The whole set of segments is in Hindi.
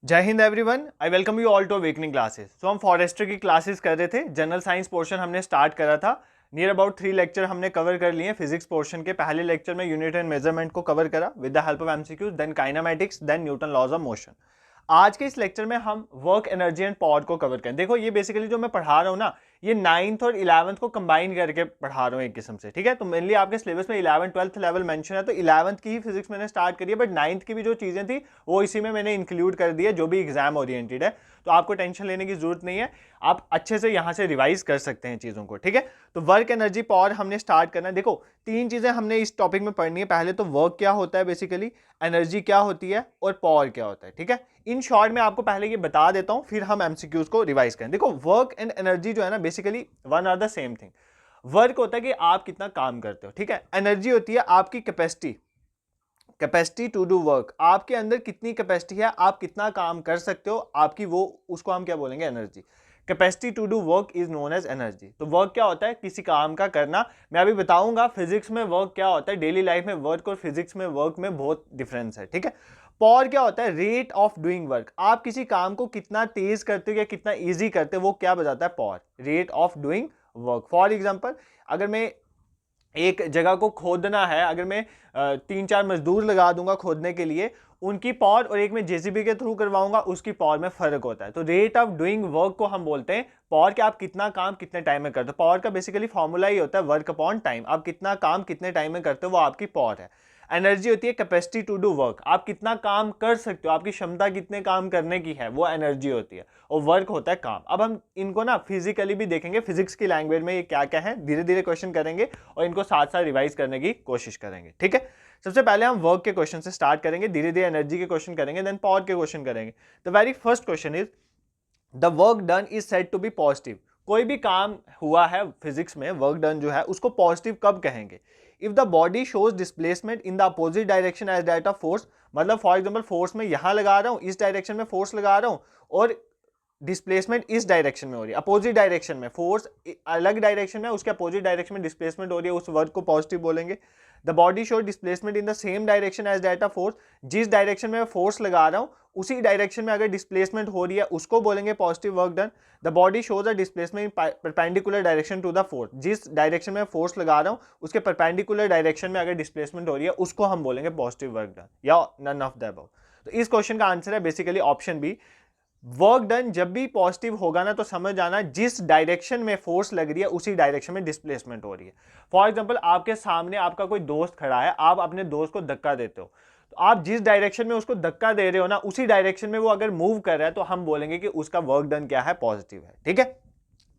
जय हिंद everyone, I welcome you all to awakening classes. So हम फॉरेस्ट्री की क्लासेस कर रहे थे। जनरल साइंस पोर्शन हमने स्टार्ट करा था। नियर अबाउट 3 लेक्चर हमने कवर कर लिए। फिजिक्स पोर्शन के पहले लेक्चर में यूनिट एंड मेजरमेंट को कवर करा with the help of MCQs, then kinematics, then Newton laws of motion. आज के इस लेक्चर में हम वर्क, एनर्जी एंड पावर को कवर करें। देखो ये बेसिकली जो मैं पढ़ा रहा हूँ ना, ये 9th और 11th को कंबाइन करके पढ़ा रहा हूँ एक किस्म से, ठीक है। तो मेनली आपके सिलेबस में 11th 12th लेवल मेंशन है, तो 11th की ही फिजिक्स मैंने स्टार्ट करी है, बट 9th की भी जो चीजें थी वो इसी में मैंने इंक्लूड कर दी है, जो भी एग्जाम ओरिएंटेड है। तो आपको टेंशन लेने की जरूरत नहीं है, आप अच्छे से यहाँ से रिवाइज कर सकते हैं चीजों को, ठीक है। तो वर्क, एनर्जी, पावर हमने स्टार्ट करना है। देखो 3 चीजें हमने इस टॉपिक में पढ़नी है। पहले तो वर्क क्या होता है बेसिकली, एनर्जी क्या होती है और पावर क्या होता है, ठीक है। इन शॉर्ट में आपको पहले ये बता देता हूं, फिर हम एमसीक्यूज को रिवाइज करें। देखो वर्क एंड एनर्जी जो है ना, basically one are the same thing. Work होता है कि आप कितना काम करते हो, ठीक है। एनर्जी होती है आपकी कैपेसिटी टू डू वर्क, आपके अंदर कितनी कैपेसिटी है, आप कितना काम कर सकते हो, आपकी वो, उसको हम क्या बोलेंगे, energy. Capacity to do work is known as energy. तो वर्क क्या होता है, किसी काम का करना। मैं अभी बताऊंगा फिजिक्स में वर्क क्या होता है, डेली लाइफ में वर्क और फिजिक्स में वर्क में बहुत डिफरेंस है, ठीक है। पावर क्या होता है, रेट ऑफ डूइंग वर्क, आप किसी काम को कितना तेज करते हो या कितना ईजी करते हो, वो क्या बताता है, power, rate of doing work. For example, अगर मैं एक जगह को खोदना है, अगर मैं 3-4 मजदूर लगा दूंगा खोदने के लिए, उनकी पावर और एक मैं जेसीबी के थ्रू करवाऊंगा, उसकी पावर में फर्क होता है। तो रेट ऑफ डूइंग वर्क को हम बोलते हैं पावर, कि आप कितना काम कितने टाइम में करते हो। पावर का बेसिकली फॉर्मूला ही होता है वर्क अपॉन टाइम, आप कितना काम कितने टाइम में करते हो, वो आपकी पावर है। एनर्जी होती है कैपेसिटी टू डू वर्क, आप कितना काम कर सकते हो, आपकी क्षमता कितने काम करने की है, वो एनर्जी होती है। और वर्क होता है काम। अब हम इनको ना फिजिकली भी देखेंगे, फिजिक्स की लैंग्वेज में ये क्या क्या है, धीरे धीरे क्वेश्चन करेंगे और इनको साथ साथ रिवाइज करने की कोशिश करेंगे, ठीक है। सबसे पहले हम वर्क के क्वेश्चन से स्टार्ट करेंगे, धीरे धीरे एनर्जी के क्वेश्चन करेंगे, देन पावर के क्वेश्चन करेंगे। The very first question is, the work done is said to be positive. कोई भी काम हुआ है फिजिक्स में, वर्क डन जो है उसको पॉजिटिव कब कहेंगे, if the body shows displacement in the opposite direction as that of force. मतलब फॉर एग्जांपल फोर्स में यहां लगा रहा हूं, इस डायरेक्शन में फोर्स लगा रहा हूं, और डिस्प्लेसमेंट इस डायरेक्शन में हो रही है, अपोजिट डायरेक्शन में, फोर्स अलग डायरेक्शन में, उसके अपोजिट डायरेक्शन में डिस्प्लेसमेंट हो रही है, उस वर्क को पॉजिटिव बोलेंगे। The body show displacement in the same direction as that of force, जिस डायरेक्शन में मैं फोर्स लगा रहा हूं उसी डायरेक्शन में अगर डिस्प्लेसमेंट हो रही है, उसको बोलेंगे positive work done. The body shows a displacement perpendicular direction to the force, जिस डायरेक्शन में फोर्स लगा रहा हूं उसके परपेंडिकुलर डायरेक्शन में अगर डिस्प्लेसमेंट हो रही है, उसको हम बोलेंगे पॉजिटिव वर्क डन, या नन ऑफ द अबव। तो इस क्वेश्चन का आंसर है basically option B. Work done जब भी पॉजिटिव होगा ना, तो समझ जाना जिस डायरेक्शन में फोर्स लग रही है उसी डायरेक्शन में डिस्प्लेसमेंट हो रही है। फॉर एग्जांपल, आपके सामने आपका कोई दोस्त खड़ा है, आप अपने दोस्त को धक्का देते हो, तो आप जिस डायरेक्शन में उसको धक्का दे रहे हो ना, उसी डायरेक्शन में वो अगर मूव कर रहा है, तो हम बोलेंगे कि उसका वर्क डन क्या है, पॉजिटिव है, ठीक है।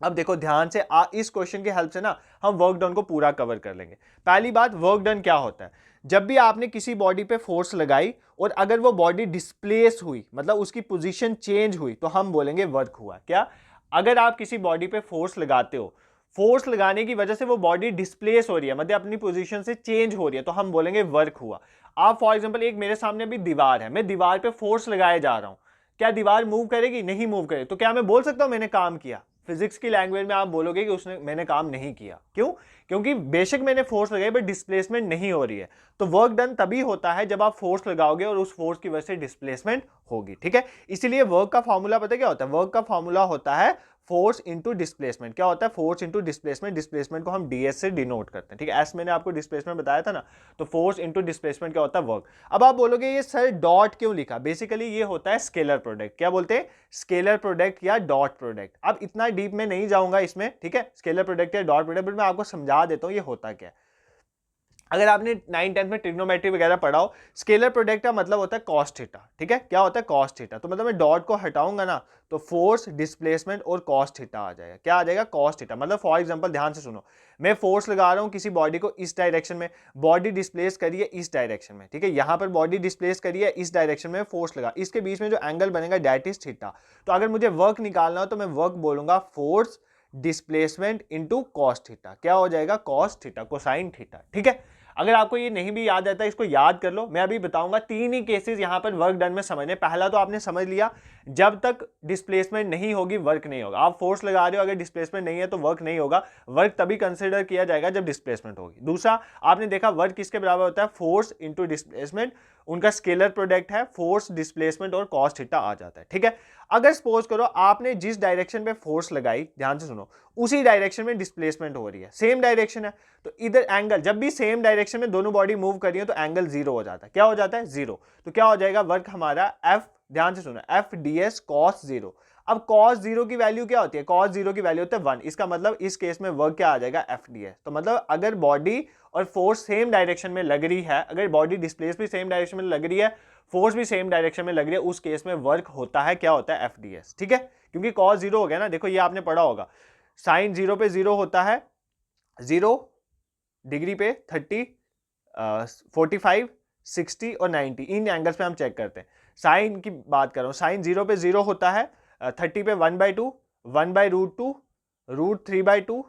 अब देखो ध्यान से, इस क्वेश्चन की हेल्प से ना हम वर्क डन को पूरा कवर कर लेंगे। पहली बात, वर्क डन क्या होता है, जब भी आपने किसी बॉडी पे फोर्स लगाई और अगर वो बॉडी डिस्प्लेस हुई, मतलब उसकी पोजीशन चेंज हुई, तो हम बोलेंगे वर्क हुआ। क्या, अगर आप किसी बॉडी पे फोर्स लगाते हो, फोर्स लगाने की वजह से वो बॉडी डिस्प्लेस हो रही है, मतलब अपनी पोजीशन से चेंज हो रही है, तो हम बोलेंगे वर्क हुआ। आप फॉर एग्जांपल, एक मेरे सामने अभी दीवार है, मैं दीवार पे फोर्स लगाए जा रहा हूं, क्या दीवार मूव करेगी, नहीं मूव करेगी, तो क्या मैं बोल सकता हूं मैंने काम किया। फिजिक्स की लैंग्वेज में आप बोलोगे कि उसने, मैंने काम नहीं किया। क्यों? क्योंकि बेशक मैंने फोर्स लगाई बट डिस्प्लेसमेंट नहीं हो रही है। तो वर्क डन तभी होता है जब आप फोर्स लगाओगे और उस फोर्स की वजह से डिस्प्लेसमेंट होगी, ठीक है। इसीलिए वर्क का फॉर्मूला पता क्या होता है, वर्क का फॉर्मूला होता है फोर्स इंटू डिस्प्लेसमेंट। क्या होता है, फोर्स इंटू डिस्प्लेसमेंट। डिस्प्लेसमेंट को हम डीएस से डिनोट करते हैं, ठीक है। एस मैंने आपको डिस्प्लेसमेंट बताया था ना, तो फोर्स इंटू डिस्प्लेसमेंट क्या होता है, वर्क। अब आप बोलोगे ये सर डॉट क्यों लिखा, बेसिकली ये होता है स्केलर प्रोडक्ट। क्या बोलते हैं, स्केलर प्रोडक्ट या डॉट प्रोडक्ट। अब इतना डीप में नहीं जाऊंगा इसमें, ठीक है, स्केलर प्रोडक्ट या डॉट प्रोडक्ट, बट मैं आपको समझा देता हूं ये होता क्या है। अगर आपने 9th-10th में ट्रिग्नोमेट्री वगैरह पढ़ा हो, स्केलर प्रोडक्ट का मतलब होता है कॉस थीटा, ठीक है। क्या होता है, कॉस थीटा। तो मतलब मैं डॉट को हटाऊंगा ना, तो फोर्स, डिस्प्लेसमेंट और कॉस थीटा आ जाएगा। क्या आ जाएगा, कॉस थीटा। मतलब फॉर एग्जांपल ध्यान से सुनो, मैं फोर्स लगा रहा हूं किसी बॉडी को इस डायरेक्शन में, बॉडी डिस्प्लेस करिए इस डायरेक्शन में, ठीक है। यहां पर बॉडी डिस्प्लेस करिए इस डायरेक्शन में, फोर्स लगा, इसके बीच में जो एंगल बनेगा दैट इज थीटा। तो अगर मुझे वर्क निकालना हो तो मैं वर्क बोलूंगा force displacement into cos theta. क्या हो जाएगा, कॉस थीटा, कोसाइन थीटा, ठीक है। अगर आपको ये नहीं भी याद आता है, इसको याद कर लो। मैं अभी बताऊंगा 3 ही केसेस यहां पर वर्क डन में समझने। पहला तो आपने समझ लिया, जब तक डिस्प्लेसमेंट नहीं होगी वर्क नहीं होगा। आप फोर्स लगा रहे हो, अगर डिस्प्लेसमेंट नहीं है तो वर्क नहीं होगा। वर्क तभी कंसिडर किया जाएगा जब डिस्प्लेसमेंट होगी। दूसरा, आपने देखा वर्क किसके बराबर होता है, फोर्स इंटू डिस्प्लेसमेंट, उनका स्केलर प्रोडक्ट है, फोर्स, डिस्प्लेसमेंट और कॉस थीटा आ जाता है, ठीक है। अगर सपोज करो आपने जिस डायरेक्शन पे फोर्स लगाई, ध्यान से सुनो, उसी डायरेक्शन में डिस्प्लेसमेंट हो रही है, सेम डायरेक्शन है, तो इधर एंगल, जब भी सेम डायरेक्शन में दोनों बॉडी मूव कर रही है तो एंगल जीरो हो जाता है। क्या हो जाता है? जीरो। तो क्या हो जाएगा वर्क हमारा एफ, ध्यान से सुनो, F D S cos zero. अब कॉस जीरो की वैल्यू क्या होती है? कॉस जीरो की वैल्यू होती है 1। इसका मतलब इस केस में वर्क क्या आ जाएगा? F D S. तो मतलब अगर बॉडी और फोर्स सेम डायरेक्शन में लग रही है, अगर बॉडी डिस्प्लेस भी सेम डायरेक्शन में लग रही है, फोर्स भी सेम डायरेक्शन में लग रही है, उस केस में वर्क होता है, क्या होता है? एफ डी एस, ठीक है। क्योंकि कॉस जीरो हो गया ना, देखो ये आपने पढ़ा होगा, साइन जीरो पे जीरो होता है, 0 डिग्री पे 30, 45, 60 और 90, इन एंगल्स पे हम चेक करते हैं। साइन की बात कर रहा हूं, साइन 0 पे 0 होता है, 30 पे 1/2, 1/√2, √3/2,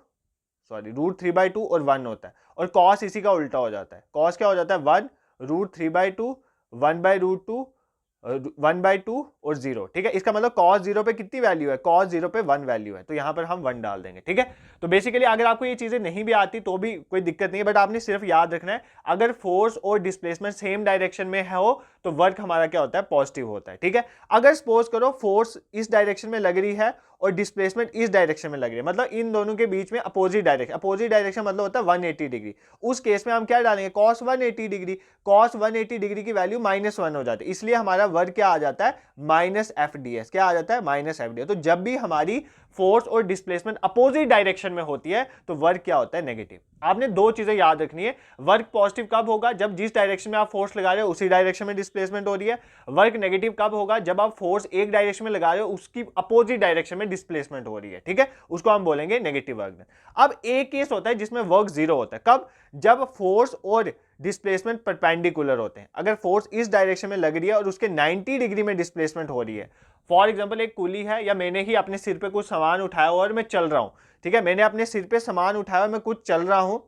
सॉरी √3/2 और 1 होता है। और कॉस इसी का उल्टा हो जाता है, कॉस क्या हो जाता है? 1, √3/2, 1/√2, 1/2 और 0, ठीक है। इसका मतलब cos 0 पे कितनी वैल्यू है? cos 0 पे 1 वैल्यू है, तो यहां पर हम 1 डाल देंगे, ठीक है। तो बेसिकली अगर आपको ये चीजें नहीं भी आती तो भी कोई दिक्कत नहीं है, बट आपने सिर्फ याद रखना है, अगर फोर्स और डिस्प्लेसमेंट सेम डायरेक्शन में हो तो वर्क हमारा क्या होता है? पॉजिटिव होता है, ठीक है। अगर सपोज करो फोर्स इस डायरेक्शन में लग रही है और डिस्प्लेसमेंट इस डायरेक्शन में लग रही है, मतलब इन दोनों के बीच में अपोजिट डायरेक्शन, अपोजिट डायरेक्शन मतलब होता है 180 डिग्री, उस केस में हम क्या डालेंगे? cos 180 degree. cos 180 डिग्री की वैल्यू -1 हो जाती है, इसलिए हमारा वर्क क्या आ जाता है? Minus F D S. क्या आ जाता है? Minus F D S. तो जब भी हमारी फोर्स और डिस्प्लेसमेंट अपोजिट डायरेक्शन में होती है तो वर्क क्या होता है? नेगेटिव। आपने दो चीजें याद रखनी है, वर्क पॉजिटिव कब होगा? जब जिस डायरेक्शन में आप फोर्स लगा रहे हो उसी डायरेक्शन में डिस्प्लेसमेंट हो रही है। वर्क नेगेटिव कब होगा? जब आप फोर्स एक डायरेक्शन में लगा रहे हो उसकी अपोजिट डायरेक्शन में डिस्प्लेसमेंट हो रही है, ठीक है, उसको हम बोलेंगे नेगेटिव वर्क डन। अब एक केस होता है जिसमें वर्क जीरो होता है, कब? जब फोर्स और डिस्प्लेसमेंट परपेंडिकुलर होते हैं। अगर फोर्स इस डायरेक्शन में लग रही है और उसके 90 डिग्री में डिस्प्लेसमेंट हो रही है, फॉर एग्जांपल एक कुली है, या मैंने ही अपने सिर पे कुछ सामान उठाया और मैं चल रहा हूं, ठीक है, मैंने अपने सिर पे सामान उठाया और मैं कुछ चल रहा हूं,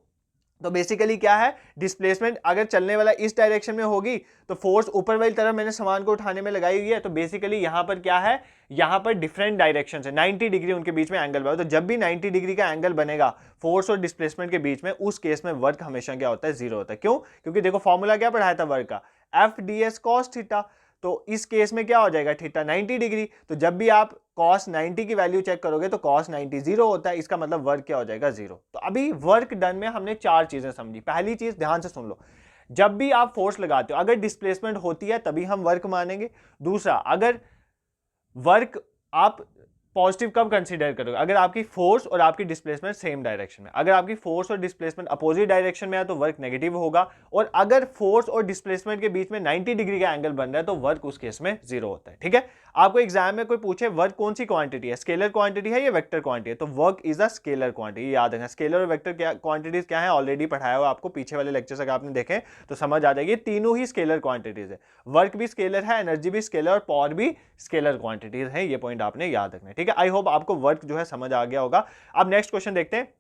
तो बेसिकली क्या है? डिस्प्लेसमेंट अगर चलने वाला इस डायरेक्शन में होगी तो फोर्स ऊपर वाली तरफ मैंने सामान को उठाने में लगाई हुई है, तो बेसिकली यहां पर क्या है? यहां पर डिफरेंट डायरेक्शन है, 90 डिग्री उनके बीच में एंगल बना, तो जब भी 90 डिग्री का एंगल बनेगा फोर्स और डिस्प्लेसमेंट के बीच में, उस केस में वर्क हमेशा क्या होता है? जीरो होता है। क्यों? क्योंकि देखो फॉर्मूला क्या पढ़ाया था वर्क का? F D S cos theta. तो इस केस में क्या हो जाएगा? थीटा 90 डिग्री, तो जब भी आप cos 90 की वैल्यू चेक करोगे तो cos 90 जीरो होता है, इसका मतलब वर्क क्या हो जाएगा? जीरो। तो अभी वर्क डन में हमने चार चीजें समझी। पहली चीज ध्यान से सुन लो, जब भी आप फोर्स लगाते हो अगर डिस्प्लेसमेंट होती है तभी हम वर्क मानेंगे। दूसरा, अगर वर्क आप पॉजिटिव कब कंसीडर करोगे? अगर आपकी फोर्स और आपकी डिस्प्लेसमेंट सेम डायरेक्शन में। अगर आपकी फोर्स और डिस्प्लेसमेंट अपोजिट डायरेक्शन में है तो वर्क नेगेटिव होगा, और अगर फोर्स और डिस्प्लेसमेंट के बीच में 90 डिग्री का एंगल बन रहा है तो वर्क उस केस में जीरो होता है, ठीक है। आपको एग्जाम में कोई पूछे वर्क कौन सी क्वांटिटी है, स्केलर क्वांटिटी है या वेक्टर क्वांटिटी है, तो work is a scalar quantity, याद रखना। स्केलर और वेक्टर क्या क्वांटिटीज क्या है? ऑलरेडी पढ़ाया हुआ आपको पिछले वाले लेक्चर्स अगर आपने देखे तो समझ आ जाएगी, तीनों ही स्केलर क्वांटिटीज है। वर्क भी स्केलर है, एनर्जी भी स्केलर और पावर भी स्केलर क्वांटिटीज है, ये पॉइंट आपने याद रखना है, ठीक है। आई होप आपको वर्क जो है समझ आ गया होगा। अब नेक्स्ट क्वेश्चन देखते हैं।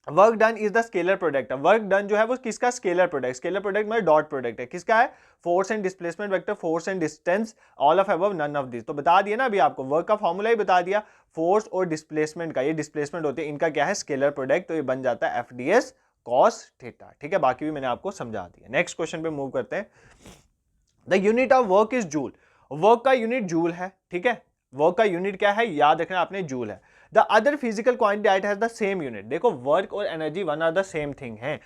Work done is the scalar product. Work done जो है वो किसका? Scalar product. स्केलर प्रोडक्ट मतलब डॉट प्रोडक्ट है, किसका है? Force and displacement vector, force and distance, all of above, none of this. तो बता दिया ना अभी आपको, वर्क का फॉर्मूला ही बता दिया, फोर्स और डिस्प्लेसमेंट का, ये डिस्प्लेसमेंट होते हैं, इनका क्या है? Scalar product. तो ये बन जाता है F D S cos theta, ठीक है। बाकी भी मैंने आपको समझा दिया। नेक्स्ट क्वेश्चन पे मूव करते हैं। The unit of work is joule. Work का यूनिट जूल है, ठीक है। वर्क का यूनिट क्या है? याद रखना आपने, जूल है। The other physical quantity that has the same unit. देखो वर्क और energy one are the same thing है।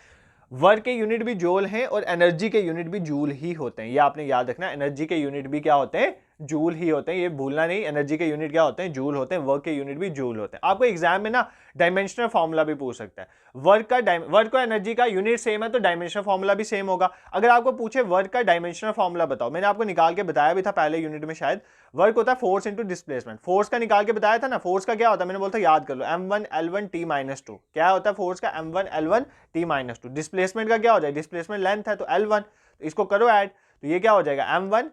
वर्क के यूनिट भी जूल हैं और एनर्जी के यूनिट भी जूल ही होते हैं, ये आपने याद रखना। एनर्जी के यूनिट भी क्या होते हैं? जूल ही होते हैं, ये भूलना नहीं। एनर्जी के यूनिट क्या होते हैं? जूल होते हैं। वर्क के यूनिट भी जूल होते हैं। आपको एग्जाम में ना डायमेंशनल फॉर्मूला भी पूछ सकता है। वर्क और एनर्जी का यूनिट सेम है तो डायमेंशनल फॉर्मूला भी सेम होगा। अगर आपको पूछे वर्क का डायमेंशनल फॉर्मूला बताओ, मैंने आपको निकाल के बताया भी था पहले यूनिट में शायद। वर्क होता है फोर्स इंटू डिस्प्लेसमेंट। फोर्स का निकाल के बताया था ना, फोर्स का क्या होता है? मैंने बोलता याद कर लो, m1 l1 t-2। क्या होता है फोर्स का? m1 l1 t-2। डिस्प्लेसमेंट का क्या हो जाए? डिस्प्लेसमेंट लेंथ है तो l1, तो इसको करो ऐड, तो ये क्या हो जाएगा? m1,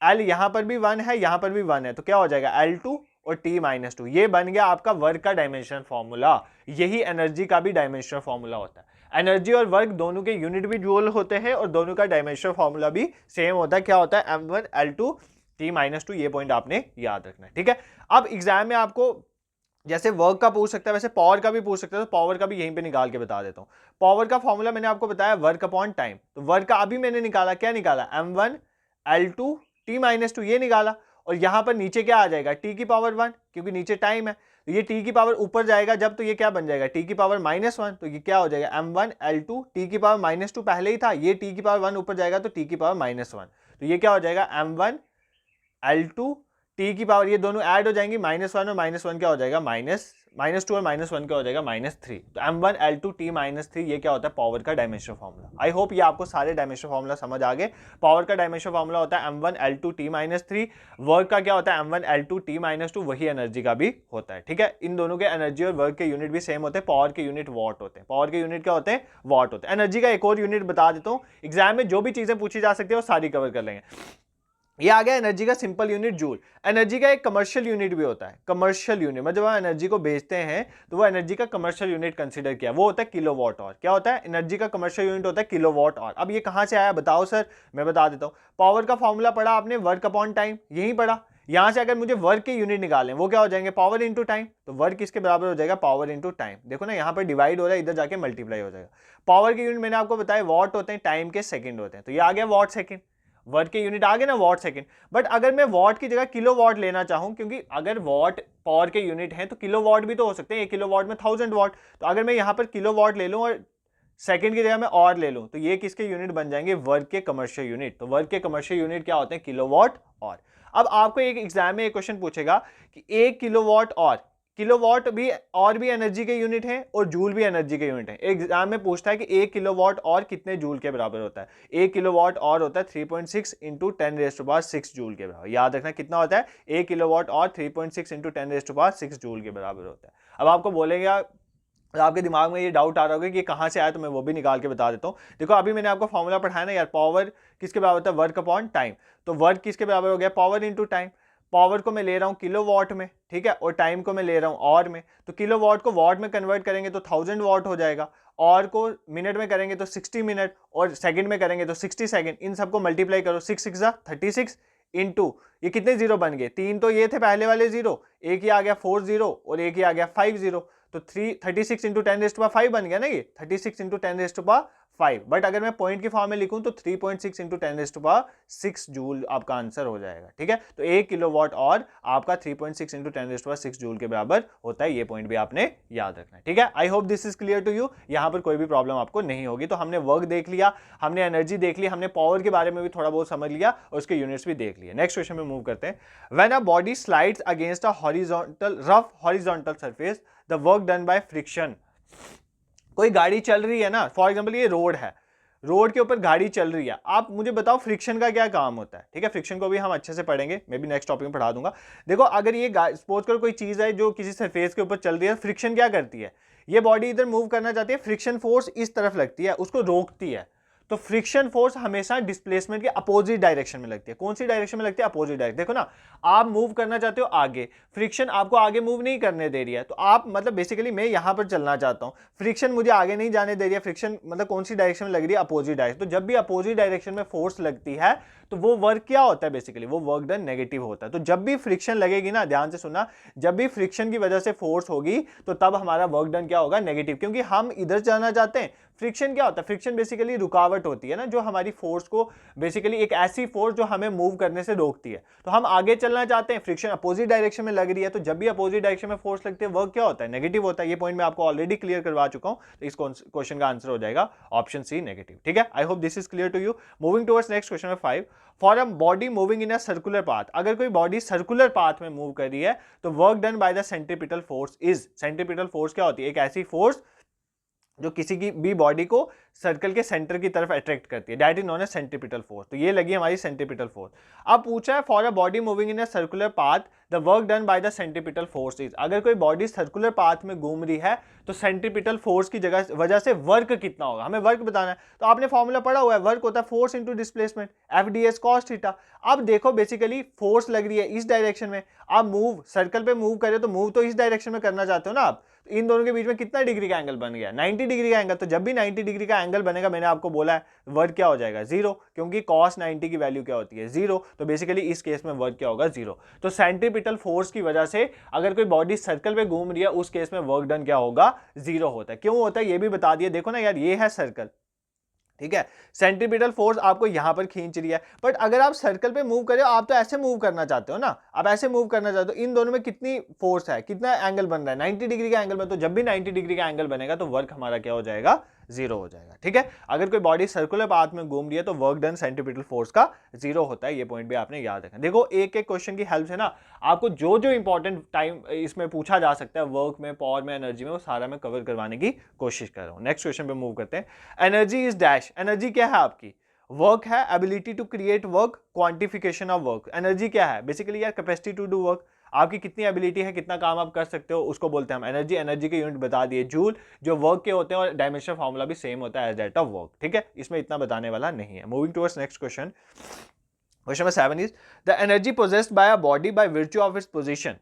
l यहां पर भी 1 है, यहां पर भी 1 है, तो क्या हो जाएगा? l2 और t-2। ये बन गया आपका वर्क का डायमेंशनल फॉर्मूला। यही एनर्जी का भी डायमेंशनल फॉर्मूला होता है। एनर्जी और वर्क दोनों के यूनिट भी जूल होते हैं और दोनों का डायमेंशनल फॉर्मूला भी सेम होता है। क्या होता है? m1 l2 t-2। ये पॉइंट आपने याद रखना है, ठीक है। अब एग्जाम में आपको जैसे वर्क का पूछ सकता है वैसे पावर का भी पूछ सकता है, तो पावर का भी यहीं पे निकाल के बता देता हूँ। पावर का फॉर्मूला मैंने आपको बताया वर्क अपॉन टाइम, तो वर्क का अभी मैंने निकाला, क्या निकाला, m1 L2 T-2 ये निकाला। और यहां पर नीचे क्या आ जाएगा, t की पावर 1, क्योंकि नीचे टाइम है, तो ये t की पावर ऊपर जाएगा जब, तो ये क्या बन जाएगा t की पावर -1, तो ये क्या हो जाएगा m1 L2 t की पावर -2 पहले ही था, ये t की पावर 1 ऊपर जाएगा तो t की पावर -1, तो ये क्या हो जाएगा m1 L2 t की पावर, ये दोनों ऐड हो जाएंगी, -1 और -1 क्या हो जाएगा, -2 और -1 क्या हो जाएगा -3, तो m1 L2 t-3 ये क्या होता है, पावर का डायमेंशन फार्मूला। आई होप ये आपको सारे डायमेंशन फार्मूला समझ आ गए। पावर का डायमेंशन फार्मूला होता है m1 L2 t-3, वर्क का क्या होता है m1 L2 t-2, वही एनर्जी का भी होता है। ठीक है, इन दोनों के एनर्जी और वर्क के यूनिट भी सेम होते हैं, पावर के यूनिट वॉट होते हैं, पावर के यूनिट क्या होते हैं, वॉट होते हैं। एनर्जी का एक और यूनिट बता देता हूँ, एग्जाम में जो भी चीजें पूछी जा सकती है वो सारी कवर कर लेंगे। ये आ गया एनर्जी का सिंपल यूनिट जूल। एनर्जी का एक कमर्शियल यूनिट भी होता है, कमर्शियल यूनिट मतलब जब हम एनर्जी को बेचते हैं तो वो एनर्जी का कमर्शियल यूनिट कंसीडर किया, वो होता है किलोवाट आवर। क्या होता है, एनर्जी का कमर्शियल यूनिट होता है किलोवाट आवर। अब ये कहां से आया बताओ सर, मैं बता देता हूं। पावर का फॉर्मूला पढ़ा आपने, वर्क अपॉन टाइम, यही पढ़ा। यहां से अगर मुझे वर्क के यूनिट निकालें वो क्या हो जाएंगे, पावर इंटू टाइम, तो वर्क किसके बराबर हो जाएगा, पावर इंटू टाइम। देखो ना यहाँ पर डिवाइड हो रहा है, इधर जाके मल्टीप्लाई हो जाएगा। पावर के यूनिट मैंने आपको बताया वॉट होते हैं, टाइम के सेकंड होते हैं, तो ये आ गया वॉट सेकंड, वर्क के यूनिट आ गए ना, वॉट सेकंड। बट अगर मैं वॉट की जगह किलो वॉट लेना चाहूं, क्योंकि अगर वॉट पावर के यूनिट हैं तो किलो वॉट भी तो हो सकते हैं, 1 किलो वॉट में 1000 वॉट, तो अगर मैं यहां पर किलो वॉट ले लूं और सेकंड की जगह मैं और ले लूं, तो ये किसके यूनिट बन जाएंगे, वर्क के कमर्शियल यूनिट। तो वर्क के कमर्शियल यूनिट क्या होते हैं, किलोवाट और। अब आपको एक एग्जाम में एक क्वेश्चन पूछेगा कि 1 किलोवाट और, किलोवाट भी और भी एनर्जी के यूनिट हैं और जूल भी एनर्जी के यूनिट हैं। एग्जाम में पूछता है कि 1 किलोवाट और कितने जूल के बराबर होता है। 1 किलोवाट और होता है 3.6 इंटू 10⁻6 जूल के बराबर। याद रखना कितना होता है, 1 किलोवाट और 3.6 इंटू 10⁻6 जूल के बराबर होता है। अब आपको बोलेगा, तो आपके दिमाग में ये डाउट आ रहा होगा कि ये कहाँ से आया, तो मैं वो भी निकाल के बता देता हूँ। देखो अभी मैंने आपको फॉर्मूला पढ़ाया ना यार, पावर किसके बराबर होता है, वर्क अपॉन टाइम। तो वर्क किसके बराबर हो गया, पावर इंटू टाइम। पावर को मैं ले रहा हूँ किलो वॉट में, ठीक है, और टाइम को मैं ले रहा हूँ और में। तो किलो वॉट को वॉट में कन्वर्ट करेंगे तो 1000 वॉट हो जाएगा, और को मिनट में करेंगे तो 60 मिनट, और सेकंड में करेंगे तो 60 सेकंड। इन सबको मल्टीप्लाई करो, 6 6 36 इंटू, ये कितने जीरो बन गए, 3 तो ये थे पहले वाले जीरो, एक ही आ गया 4 जीरो और एक ही आ गया 5 जीरो, तो 36 इंटू 10⁻5 बन गया ना, ये 36 इंटू 10⁻5। बट अगर मैं पॉइंट की फॉर्म में लिखूं तो 3.6 इंटू 10⁻6 जूल आपका आंसर हो जाएगा। ठीक है, तो 1 किलोवाट और आपका 3.6 इंटू 10⁻6 जूल के बराबर होता है। ये पॉइंट भी आपने याद रखना है। ठीक है, I hope this is clear to you, यहां पर कोई भी प्रॉब्लम आपको नहीं होगी। तो हमने वर्क देख लिया, हमने एनर्जी देख ली, हमने पावर के बारे में भी थोड़ा बहुत समझ लिया और उसके यूनिट्स भी देख लिए। नेक्स्ट क्वेश्चन में मूव करते हैं। When a body slides against a horizontal rough horizontal surface the work done by friction. कोई गाड़ी चल रही है ना, फॉर एग्जांपल ये रोड है, रोड के ऊपर गाड़ी चल रही है, आप मुझे बताओ फ्रिक्शन का क्या काम होता है। ठीक है, फ्रिक्शन को भी हम अच्छे से पढ़ेंगे, मैं भी नेक्स्ट टॉपिक में पढ़ा दूंगा। देखो अगर ये सपोज करो कोई चीज है जो किसी सरफेस के ऊपर चल रही है, फ्रिक्शन क्या करती है, ये बॉडी इधर मूव करना चाहती है, फ्रिक्शन फोर्स इस तरफ लगती है, उसको रोकती है। तो फ्रिक्शन फोर्स हमेशा डिस्प्लेसमेंट के अपोजिट डायरेक्शन में लगती है। कौन सी डायरेक्शन में लगती है, अपोजिट डायरेक्शन। देखो ना, आप मूव करना चाहते हो आगे, फ्रिक्शन आपको आगे मूव नहीं करने दे रही है, तो आप मतलब बेसिकली मैं यहां पर चलना चाहता हूं, फ्रिक्शन मुझे आगे नहीं जाने दे रही है, फ्रिक्शन मतलब कौन सी डायरेक्शन में लग रही है, अपोजिट डायरेक्शन। तो जब भी अपोजिट डायरेक्शन में फोर्स लगती है तो वो वर्क क्या होता है, बेसिकली वो वर्क डन नेगेटिव होता है। तो जब भी फ्रिक्शन लगेगी ना, ध्यान से सुनना, जब भी फ्रिक्शन की वजह से फोर्स होगी तो तब हमारा वर्क डन क्या होगा, नेगेटिव, क्योंकि हम इधर जाना चाहते हैं। फ्रिक्शन क्या होता है, फ्रिक्शन बेसिकली रुकावट होती है ना, जो हमारी फोर्स को बेसिकली एक ऐसी फोर्स जो हमें मूव करने से रोकती है। तो हम आगे चलना चाहते हैं, फ्रिक्शन अपोजिट डायरेक्शन में लग रही है, तो जब भी अपोजिट डायरेक्शन में फोर्स लगती है वर्क क्या होता है, नेगेटिव होता है। ये पॉइंट मैं आपको ऑलरेडी क्लियर करवा चुका हूं, तो इस क्वेश्चन का आंसर हो जाएगा ऑप्शन सी, नेगेटिव। ठीक है, I hope this is clear to you. Moving towards next question 5, for a body moving in a circular path, अगर कोई बॉडी सर्कुलर पाथ में मूव कर रही है तो work done by the centripetal force is, centripetal force क्या होती है, एक ऐसी फोर्स जो किसी की भी बॉडी को सर्कल के सेंटर की तरफ अट्रैक्ट करती है, that is known as centripetal force. तो ये लगी हमारी सेंट्रीपिटल फोर्स। अब पूछा है for a body moving in a circular path the work done by the centripetal force is, अगर कोई बॉडी सर्कुलर पाथ में घूम रही है तो सेंट्रीपिटल फोर्स की वजह से वर्क कितना होगा, हमें वर्क बताना है। तो आपने फॉर्मूला पढ़ा हुआ है, वर्क होता है force into displacement, FDS cos theta. अब देखो बेसिकली फोर्स लग रही है इस डायरेक्शन में, आप मूव सर्कल पे मूव करे तो मूव तो इस डायरेक्शन में करना चाहते हो ना आप, इन दोनों के बीच में कितना डिग्री का एंगल बन गया, 90 डिग्री का एंगल। तो जब भी 90 डिग्री का एंगल बनेगा, मैंने आपको बोला है वर्क क्या हो जाएगा, जीरो, क्योंकि cos 90 की वैल्यू क्या होती है, जीरो। तो बेसिकली इस केस में वर्क क्या होगा, जीरो। तो सेंट्रीपिटल फोर्स की वजह से अगर कोई बॉडी सर्कल पे घूम रही है, उस केस में वर्क डन क्या होगा, जीरो होता है। क्यों होता है ये भी बता दिया। देखो ना यार, ये है सर्कल, ठीक है, सेंट्रीपिटल फोर्स आपको यहां पर खींच रही है, बट अगर आप सर्कल पे मूव कर रहे हो, आप तो ऐसे मूव करना चाहते हो ना, आप ऐसे मूव करना चाहते हो, इन दोनों में कितनी फोर्स है, कितना एंगल बन रहा है, 90 डिग्री का एंगल बन। तो जब भी 90 डिग्री का एंगल बनेगा तो वर्क हमारा क्या हो जाएगा, जीरो हो जाएगा, ठीक है। अगर कोई बॉडी सर्कुलर पाथ में घूम रही है तो वर्क डन सेंट्रीपिटल फोर्स का जीरो होता है। ये पॉइंट भी आपने याद रखना। देखो एक एक क्वेश्चन की हेल्प से ना आपको जो जो इंपॉर्टेंट टाइम इसमें पूछा जा सकता है, वर्क में, पावर में, एनर्जी में, वो सारा मैं कवर करवाने की कोशिश कर रहा हूं। नेक्स्ट क्वेश्चन पे मूव करते हैं। Energy is dash. एनर्जी क्या है आपकी, वर्क है, ability to create work, quantification of work. Energy क्या है, बेसिकली यार कैपेसिटी टू डू वर्क, आपकी कितनी एबिलिटी है, कितना काम आप कर सकते हो, उसको बोलते हैं हम एनर्जी। एनर्जी के यूनिट बता दिए जूल, जो वर्क के होते हैं, और डायमेंशन फार्मूला भी सेम होता है एज दैट ऑफ वर्क, ठीक है। इसमें इतना बताने वाला नहीं है। Moving towards next question. Question number 7 is the energy possessed by a body by virtue of its position.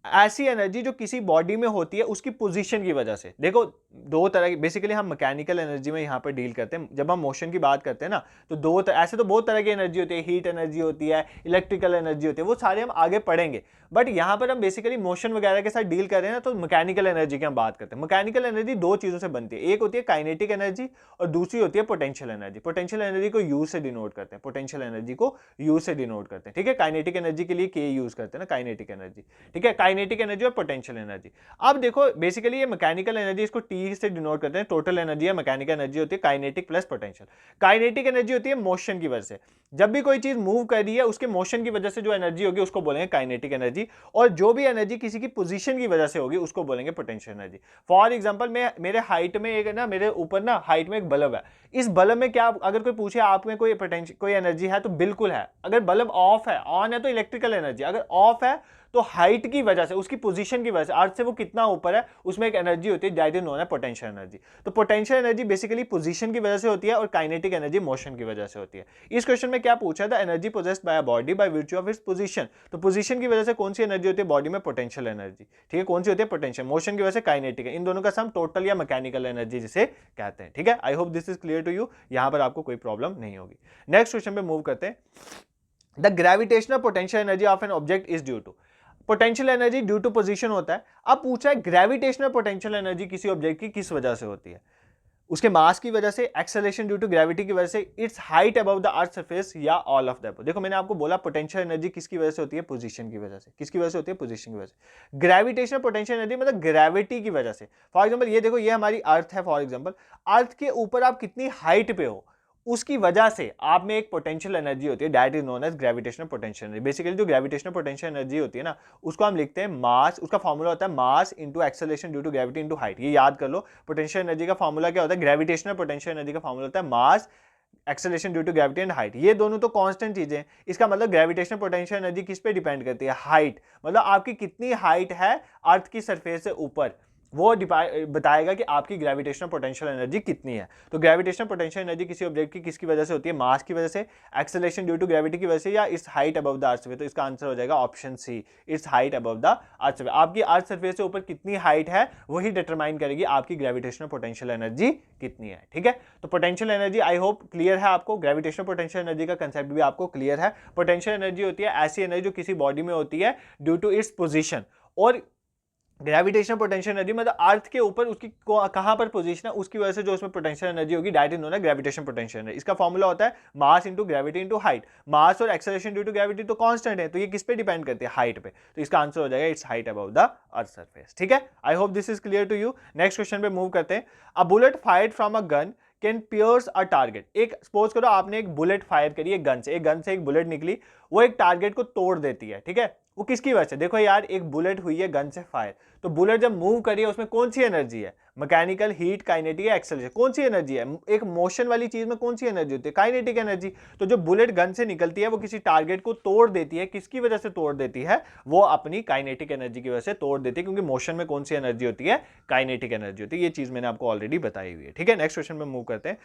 ऐसी एनर्जी जो किसी बॉडी में होती है उसकी पोजीशन की वजह से। देखो दो तरह की, बेसिकली हम मैकेनिकल एनर्जी में यहाँ पर डील करते हैं। जब हम मोशन की बात करते हैं ना, तो ऐसे तो बहुत तरह की एनर्जी होती है, हीट एनर्जी होती है, इलेक्ट्रिकल एनर्जी होती है, वो सारे हम आगे पढ़ेंगे। बट यहाँ पर हम बेसिकली मोशन वगैरह के साथ डील कर रहे हैं ना, तो मैकेनिकल एनर्जी की हम बात करते हैं। मैकेनिकल एनर्जी दो चीजों से बनती है, एक होती है काइनेटिक एनर्जी और दूसरी होती है पोटेंशियल एनर्जी। पोटेंशियल एनर्जी को यू से डिनोट करते हैं, पोटेंशियल एनर्जी को यू से डिनोट करते हैं, ठीक है। काइनेटिक एनर्जी के लिए के यूज करते हैं ना, काइनेटिक एनर्जी, ठीक है। काइनेटिक एनर्जी और पोटेंशियल एनर्जी। अब देखो बेसिकली ये मैकेनिकल एनर्जी, इसको टी से डिनोट करते हैं। टोटल एनर्जी है, मैकेनिकल एनर्जी होती है kinetic plus potential. Kinetic energy होती है मोशन की वजह से, जब भी कोई चीज मूव कर रही है उसके मोशन की वजह से जो एनर्जी होगी उसको बोलेंगे काइनेटिक एनर्जी, और जो भी एनर्जी किसी की पोजीशन की वजह से होगी उसको बोलेंगे पोटेंशियल एनर्जी। फॉर एग्जांपल मेरे हाइट में एक ना, मेरे ऊपर ना हाइट में एक बल्ब है, इस बल्ब में क्या, अगर कोई पूछे आप में कोई एनर्जी है, तो बिल्कुल है। अगर बल्ब ऑफ है, ऑन है तो इलेक्ट्रिकल एनर्जी, अगर ऑफ है तो हाइट की वजह से, उसकी पोजीशन की वजह से, अर्थ से वो कितना ऊपर है, उसमें एक एनर्जी होती है, that is known as potential energy. तो पोटेंशियल एनर्जी बेसिकली पोजीशन की वजह से होती है और काइनेटिक एनर्जी मोशन की वजह से होती है। इस क्वेश्चन में क्या पूछा था, energy possessed by a body by virtue of its position. तो पोजीशन की वजह से कौन सी एनर्जी होती है बॉडी में, पोटेंशियल एनर्जी, ठीक है। कौन सी होती है, पोटेंशियल। मोशन की वजह से काइनेटिक है। इन दोनों का सम टोटल या मैकेनिकल एनर्जी जिसे कहते हैं, ठीक है। I hope this is clear to you, यहां पर आपको कोई प्रॉब्लम नहीं होगी। नेक्स्ट क्वेश्चन पे मूव करते हैं। The gravitational potential energy of an object is due to. Potential energy due to position होता है। अब पूछा है ग्रेविटेशनल पोटेंशियल एनर्जी किसी ऑब्जेक्ट की किस वजह से होती है, उसके मास की वजह से, एक्सेलरेशन ड्यू टू ग्रेविटी की वजह से, it's height above the earth surface, या ऑल ऑफ दैट। देखो मैंने आपको बोला पोटेंशियल एनर्जी किसकी वजह से होती है, पोजीशन की वजह से। किसकी वजह से होती है, पोजीशन की वजह से। ग्रेविटेशनल पोटेंशियल एनर्जी मतलब ग्रेविटी की वजह से। फॉर एग्जांपल ये देखो, ये हमारी अर्थ है, फॉर एग्जांपल अर्थ के ऊपर आप कितनी हाइट पे हो, उसकी वजह से आप में एक पोटेंशियल एनर्जी होती है, that is known as gravitational potential energy. Basically जो ग्रेविटेशनल पोटेंशियल एनर्जी होती है ना, उसको हम लिखते हैं मास, उसका फॉर्मूला होता है mass into acceleration due to gravity into height. ये याद कर लो, पोटेंशियल एनर्जी का फॉर्मूला क्या होता है, ग्रेविटेशनल पोटेंशियल एनर्जी का फॉर्मूला होता है mass acceleration due to gravity and height. ये दोनों तो कांस्टेंट चीजें हैं। इसका मतलब ग्रेविटेशनल पोटेंशियल एनर्जी किस पे डिपेंड करती है, हाइट। मतलब आपकी कितनी हाइट है अर्थ की सरफेस से ऊपर, वो बताएगा कि आपकी ग्रेविटेशनल पोटेंशियल एनर्जी कितनी है। तो ग्रेविटेशनल पोटेंशियल एनर्जी किसी ऑब्जेक्ट की किसकी वजह से होती है, मास की वजह से, एक्सेलरेशन ड्यू टू ग्रेविटी की वजह से, या its height above the earth surface. तो इसका आंसर हो जाएगा option C, its height above the earth surface. आपकी अर्थ सरफेस से ऊपर कितनी हाइट है वही डिटरमाइन करेगी आपकी ग्रेविटेशनल पोटेंशियल एनर्जी कितनी है, ठीक है। तो potential energy I hope clear है आपको। ग्रेविटेशनल पोटेंशियल एनर्जी का कंसेप्ट भी आपको क्लियर है। पोटेंशियल एनर्जी होती है ऐसी एनर्जी जो किसी बॉडी में होती है ड्यू टू इट्स पोजीशन, और ग्रेविटेशनल पोटेंशियल एनर्जी मतलब अर्थ के ऊपर उसकी कहां पर पोजीशन है, उसकी वजह से जो उसमें पोटेंशियल एनर्जी होगी, that is known as gravitational potential energy. इसका फॉर्मूला होता है mass into gravity into height. Mass और एक्सेलरेशन ड्यू टू ग्रेविटी तो कांस्टेंट है, तो ये किस पे डिपेंड करती है, हाइट पे। तो इसका आंसर हो जाएगा its height above the earth surface, ठीक है। I hope this is clear to you. Next question पे मूव करते हैं। A bullet fired from a gun can pierce a target. एक सपोज करो आपने एक बुलेट फायर करी है गन से, एक गन से एक बुलेट निकली, वो एक टारगेट को तोड़ देती है, ठीक है। वो किसकी वजह से, देखो यार एक बुलेट हुई है गन से फायर, तो बुलेट जब मूव करी है उसमें कौन सी एनर्जी है, मैकेनिकल, हीट, काइनेटिक, एक्सेलरेशन, कौन सी एनर्जी है। एक मोशन वाली चीज में कौन सी एनर्जी होती है, काइनेटिक एनर्जी। तो जो बुलेट गन से निकलती है वो किसी टारगेट को तोड़ देती है, किसकी वजह से तोड़ देती है, वो अपनी काइनेटिक एनर्जी की वजह से तोड़ देती है, क्योंकि मोशन में कौन सी एनर्जी होती है, काइनेटिक एनर्जी होती है। ये चीज मैंने आपको ऑलरेडी बताई हुई है, ठीक है। नेक्स्ट क्वेश्चन में मूव करते हैं।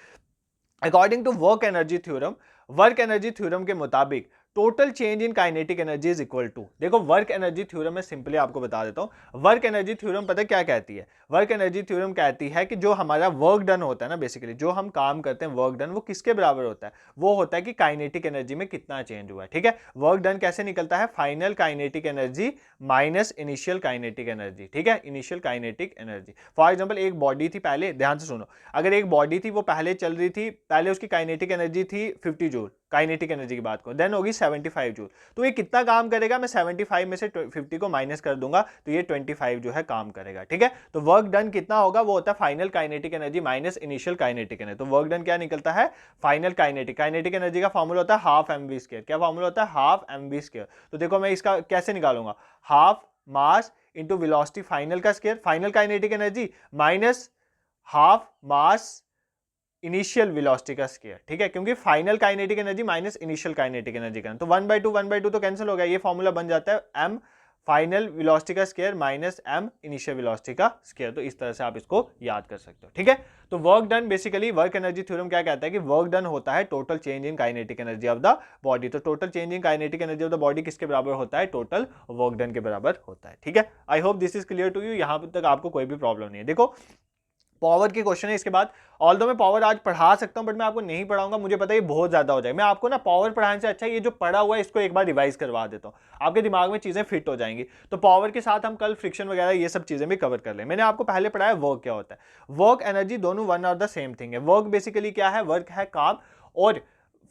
According to work energy theorem, work energy theorem के मुताबिक total change in kinetic energy is equal to, देखो वर्क एनर्जी थ्योरम में सिंपली आपको बता देता हूं। वर्क एनर्जी थ्योरम पता है क्या कहती है? वर्क एनर्जी थ्योरम कहती है कि जो हमारा वर्क डन होता है ना, बेसिकली जो हम काम करते हैं वर्क डन, वो किसके बराबर होता है? वो होता है कि काइनेटिक एनर्जी में कितना चेंज हुआ है। ठीक है, वर्क डन कैसे निकलता है? Final kinetic energy minus initial kinetic energy. ठीक है, initial kinetic energy. For example एक बॉडी थी, पहले ध्यान से सुनो, अगर एक बॉडी थी वो पहले चल रही थी, पहले उसकी काइनेटिक एनर्जी थी 50 जूल, काइनेटिक एनर्जी की बात करो, देन होगी 75 जूल। तो ये कितना काम करेगा? मैं 75 में से 50 को माइनस कर दूंगा तो ये 25 जो है काम करेगा। ठीक है, तो वर्क डन कितना होगा? वो होता है final kinetic energy minus initial kinetic energy. तो वर्क डन क्या निकलता है? फाइनल काइनेटिक एनर्जी का फॉर्मूला होता है हाफ एम वी स्क्वायर। क्या फॉर्मूला होता है? Half m v square. तो देखो मैं इसका कैसे निकालूंगा, half mass into velocity final का square, final kinetic energy minus half mass initial velocity का स्क्वायर। ठीक है, क्योंकि final kinetic energy minus initial kinetic energy का, तो 1/2 तो कैंसिल हो गया, ये फॉर्मूला बन जाता है m फाइनल वेलोसिटी का square minus m initial velocity का स्क्वायर। तो इस तरह से आप इसको याद कर सकते हो। ठीक है, तो work done basically work energy theorem क्या कहता है कि वर्क डन होता है total change in kinetic energy of the body. तो total change in kinetic energy of the body किसके बराबर होता है? टोटल वर्क डन के बराबर होता है। ठीक है, I hope this is clear to you, यहां तक आपको कोई भी प्रॉब्लम नहीं है। देखो पावर की क्वेश्चन है इसके बाद, ऑल्दो मैं पावर आज पढ़ा सकता हूं बट मैं आपको नहीं पढ़ाऊंगा, मुझे पता है ये बहुत ज्यादा हो जाएगा। मैं आपको ना पावर पढ़ाने से अच्छा ये जो पढ़ा हुआ है इसको एक बार रिवाइज करवा देता हूं, आपके दिमाग में चीजें फिट हो जाएंगी। तो पावर के साथ हम कल फ्रिक्शन वगैरह ये सब चीजें भी कवर कर लें। मैंने आपको पहले पढ़ाया वर्क क्या होता है। वर्क एनर्जी दोनों वन और द सेम थिंग है। वर्क बेसिकली क्या है? वर्क है काम, और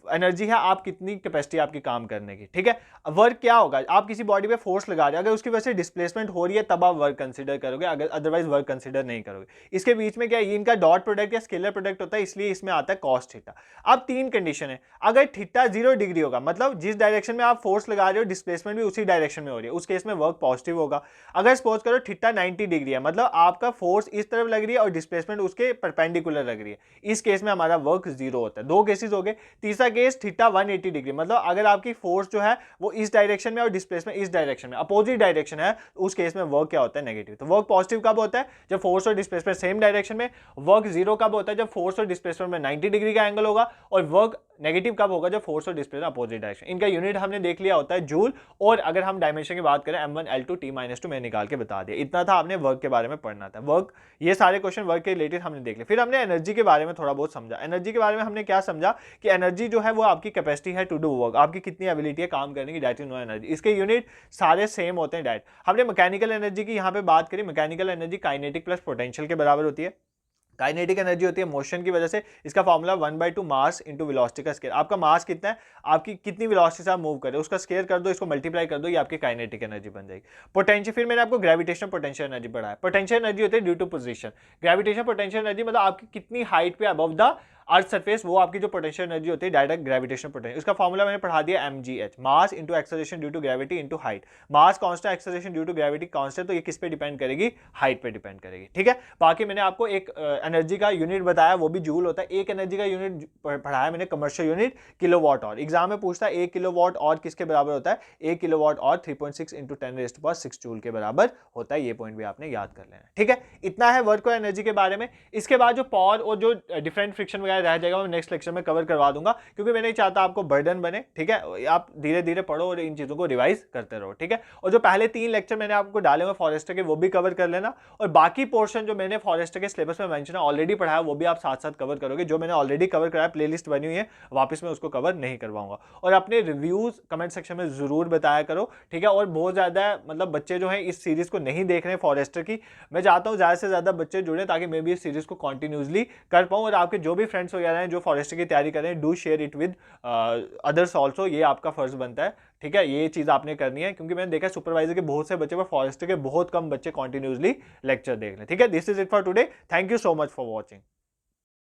एनर्जी है आप कितनी कैपेसिटी आपकी काम करने की। ठीक है, वर्क क्या होगा? आप किसी बॉडी पे फोर्स लगा रहे हो, अगर उसकी वजह से डिस्प्लेसमेंट हो रही है तब आप वर्क कंसीडर करोगे, अगर अदरवाइज वर्क कंसीडर नहीं करोगे। इसके बीच में क्या है? इनका डॉट प्रोडक्ट या स्केलर प्रोडक्ट होता है, इसलिए इसमें आता है कॉस थीटा। अब तीन कंडीशन है, अगर थीटा 0 डिग्री होगा, मतलब जिस डायरेक्शन में आप फोर्स लगा रहे हो डिस्प्लेसमेंट भी उसी डायरेक्शन में हो रही है, उस केस में वर्क पॉजिटिव होगा। अगर सपोज करो थीटा 90 डिग्री है, मतलब आपका फोर्स इस तरफ लग रही है और डिस्प्लेसमेंट उसके परपेंडिकुलर लग रही है, इस केस में हमारा वर्क 0 होता है। दो केसेस हो गए। तीसरा केस थीटा 180 डिग्री, मतलब अगर आपकी फोर्स जो है वो इस डायरेक्शन में और डिस्प्लेसमेंट इस डायरेक्शन में, अपोजिट डायरेक्शन है, उस केस में वर्क क्या होता है? नेगेटिव। तो वर्क पॉजिटिव कब होता है? जब फोर्स और डिस्प्लेसमेंट सेम डायरेक्शन में। वर्क 0 कब होता है? जब फोर्स और डिस्प्लेसमेंट में 90 डिग्री का एंगल होगा। और वर्क नेगेटिव कब होगा? जब फोर्स और डिस्प्लेसमेंट अपोजिट डायरेक्शन। इनका यूनिट हमने देख लिया होता है जूल, और अगर हम डायमेंशन की बात करें m1 l2 t-2 मैं निकाल के बता दिया। इतना था आपने वर्क के बारे में पढ़ना था। वर्क, ये सारे क्वेश्चन वर्क के रिलेटेड हमने देख लिया। फिर हमने एनर्जी के बारे में थोड़ा बहुत समझा। एनर्जी के बारे में हमने क्या समझा कि एनर्जी जो है वो आपकी कैपेसिटी है टू डू वर्क, आपकी कितनी एबिलिटी है काम करने की, दैट इज नो एनर्जी। इसके यूनिट सारे सेम होते हैं डायरेक्ट। हमने मैकेनिकल एनर्जी की यहाँ पे बात करी। Mechanical energy kinetic plus potential के बराबर होती है। काइनेटिक एनर्जी होती है मोशन की वजह से, इसका फॉर्मूला 1/2 मास इंटू वेलोसिटी का स्केयर। आपका मास कितना है, आपकी कितनी वेलोसिटी से आप मूव कर रहे हो, उसका स्केयर कर दो, इसको मल्टीप्लाई कर दो, ये आपकी काइनेटिक एनर्जी बन जाएगी। पोटेंशियल, फिर मैंने आपको ग्रेविटेशनल पोटेंशियल एनर्जी पढ़ाया। पोटेंशियल एनर्जी होती है due to position. Gravitational potential energy मतलब आपकी कितनी हाइट पे अबव द अर्थ सरफेस, वो आपकी जो पोटेंशियल एनर्जी होती है डायरेक्ट ग्रेविटेशनल पोटेंशियल। उसका फॉर्मूला मैंने पढ़ा दिया mgh, mass into acceleration due to gravity into height. Mass constant, acceleration due to gravity constant, तो ये किस पे डिपेंड करेगी? हाइट पे डिपेंड करेगी। ठीक है, बाकी मैंने आपको एक एनर्जी का यूनिट बताया, वो भी जूल होता है। एक एनर्जी का यूनिट पढ़ाया मैंने commercial unit kilowatt hour. Exam में पूछता है 1 किलोवाट आवर किसके बराबर होता है? 1 किलोवाट आवर 3.6 इंटू 10⁻6 जूल के बराबर होता है। ये पॉइंट भी आपने याद कर लेना। ठीक है, इतना है वर्क और एनर्जी के बारे में। इसके बाद जो पावर और जो डिफरेंट फ्रिक्शन वगैरह रह जाएगा वो नेक्स्ट लेक्चर में कवर करवा दूंगा, क्योंकि मैं नहीं चाहता आपको बर्डन बने। ठीक है, आप धीरे धीरे पढ़ो और इन चीजों को रिवाइज करते रहो। ठीक है, और जो पहले 3 लेक्चर मैंने आपको डाले हुए फॉरेस्टर के वो भी कवर कर लेना, और बाकी पोर्शन जो मैंने फॉरेस्टर के सिलेबस में मेंशन ऑलरेडी पढ़ाया वो भी आप साथ साथ कवर करोगे। जो मैंने ऑलरेडी कवर कराया प्लेलिस्ट बनी हुई है, वापस मैं उसको कवर नहीं करवाऊंगा। और अपने रिव्यूज कमेंट सेक्शन में जरूर बताया करो। ठीक है, और बहुत ज्यादा मतलब बच्चे जो है इस सीरीज को नहीं देख रहे हैं फॉरेस्टर की, मैं चाहता हूँ ज्यादा से ज्यादा बच्चे जुड़े ताकि मैं भी इस सीरीज को कंटिन्यूसली कर पाऊँ। और आपके जो भी फ्रेंड्स वगैरह हैं जो फॉरेस्टर की तैयारी कर रहे हैं, do share it with others also, ये आपका फर्ज बनता है। ठीक है, ये चीज आपने करनी है, क्योंकि मैंने देखा सुपरवाइजर के बहुत से बच्चे पर फॉरेस्टर के बहुत कम बच्चे कंटिन्यूसली लेक्चर देख रहे हैं। ठीक है, this is it for today. Thank you so much for watching.